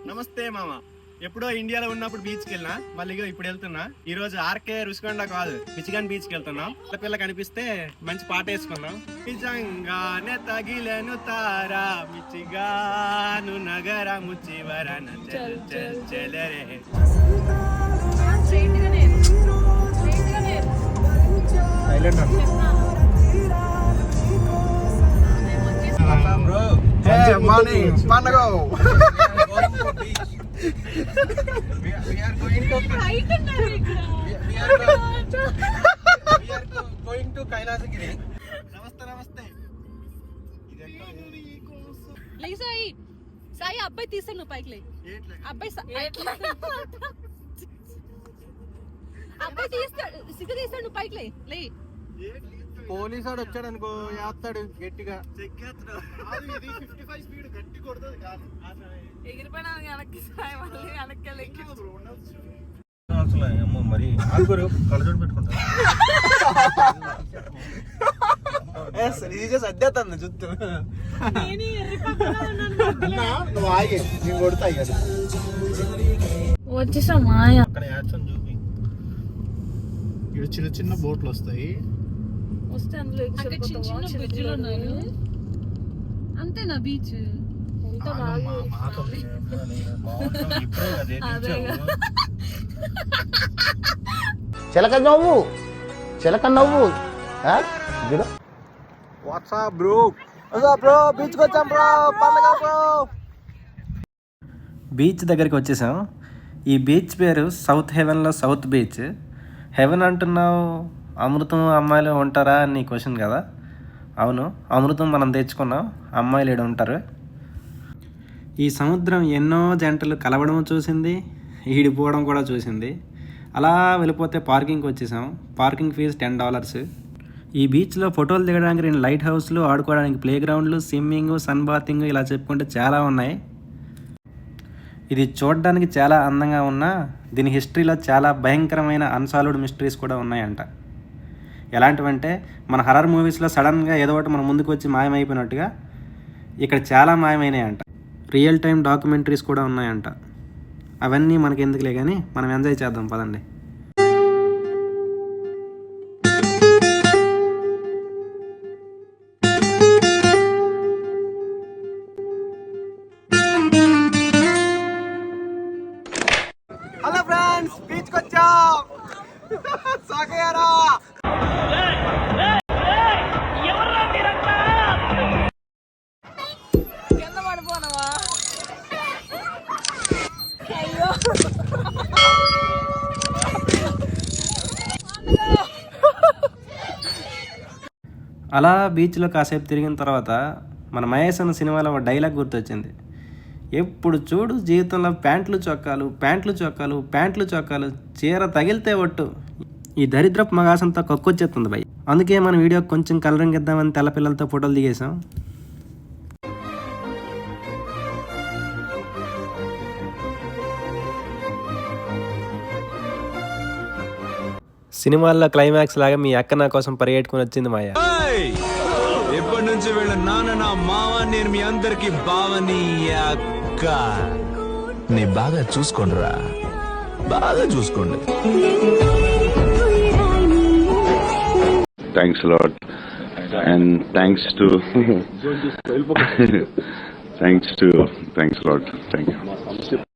నమస్తే మామ. ఎప్పుడో ఇండియాలో ఉన్నప్పుడు బీచ్కి వెళ్ళినా, మళ్ళీ ఇప్పుడు వెళ్తున్నా. ఈ రోజు ఆర్కే రుషికొండ కాదు, మిచిగాన్ బీచ్కి వెళ్తున్నాం. పిల్ల కనిపిస్తే మంచి పాట వేసుకున్నాం. నిజంగానే తగిలేను తారా మిచిగాను నగరము చివరన చల్ చల్ చెలరే. Morning, Panago. We are going to Kailasagiri. నమస్తే. లే సాయి, సాయి అబ్బాయి తీసాను నువ్వు పైకి లే. అబ్బాయి తీస్తాడు, సిగ్గు తీస్తాడు, నువ్వు పైకి లే. లే పోలీసు వాడు వచ్చాడు అనుకో, వేస్తాడు గట్టిగా. ఎగిరిపోయినా వెనక్కి సాయి, మళ్ళీ వెనక్కి మరి కళ్ళజోడు పెట్టుకుంటా సర్దేస్తాను చుట్టూ. నువ్వు ఆగి, నేను కొడతా వచ్చేసా మాయ. అక్కడ యాక్షన్ చూపి. ఇక్కడ చిన్న చిన్న బోట్లు వస్తాయి. వస్తే అందులో బ్రిడ్జ్లు ఉన్నాయి. అంతేనా బీచ్? చిలక నవ్వు, చిలక నవ్వు. వాట్సాప్ బ్రో, బ్రో బీచ్కి వచ్చాం బ్రో, పండగ బ్రో. బీచ్ దగ్గరికి వచ్చేసాం. ఈ బీచ్ పేరు సౌత్ హెవెన్లో సౌత్ బీచ్. హెవెన్ అంటున్నావు, అమృతం అమ్మాయిలు ఉంటారా అని నీ క్వశ్చన్ కదా. అవును, అమృతం మనం తెచ్చుకున్నాం, అమ్మాయిలు ఈడ ఉంటారు. ఈ సముద్రం ఎన్నో జంటలు కలవడం చూసింది, ఈడిపోవడం కూడా చూసింది. అలా వెళ్ళిపోతే పార్కింగ్కి వచ్చేసాం. Parking fee $10. ఈ బీచ్లో ఫోటోలు దిగడానికి 2 లైట్ హౌస్లు, ఆడుకోవడానికి ప్లే గ్రౌండ్లు, స్విమ్మింగ్, సన్ బాతింగ్ ఇలా చెప్పుకుంటే చాలా ఉన్నాయి. ఇది చూడడానికి చాలా అందంగా ఉన్నా దీని హిస్టరీలో చాలా భయంకరమైన అన్సాల్వ్డ్ మిస్టరీస్ కూడా ఉన్నాయంట. ఎలాంటివంటే మన హర్రర్ మూవీస్లో సడన్గా ఏదో ఒకటి మన ముందుకు వచ్చి మాయమైపోయినట్టుగా ఇక్కడ చాలా మాయమైనాయంట. రియల్ టైం డాక్యుమెంటరీస్ కూడా ఉన్నాయంట. అవన్నీ మనకి ఎందుకులే కానీ మనం ఎంజాయ్ చేద్దాం పదండి. హలో ఫ్రెండ్స్, బీచ్కి వచ్చాం. సాగయారా కింద పడిపోనవా? అయ్యో అలా బీచ్లో కాసేపు తిరిగిన తర్వాత మన మహేష్ అన్న సినిమాలో ఒక డైలాగ్ గుర్తొచ్చింది. ఎప్పుడు చూడు జీవితంలో ప్యాంట్లు చొక్కాలు, చీర తగిలితే ఒట్టు. ఈ దరిద్రపు మగాసంతో కక్కొచ్చేస్తుంది భయ్. అందుకే మన వీడియో కొంచెం కలరింగ్ ఇద్దామని తెల్ల పిల్లలతో ఫోటోలు దిగేసాం. సినిమాల్లో క్లైమాక్స్ లాగా మీ అక్క నా కోసం పరిగెట్టుకుని వచ్చింది మాయ. ఎప్పటి నుంచి వీళ్ళ నాన్న నా మావ, నేను మీ అందరికి బావని. అక్క నీ బాగా చూసుకోండిరా, బాగా చూసుకోండి. Thanks a lot, and thanks a lot. Thank you.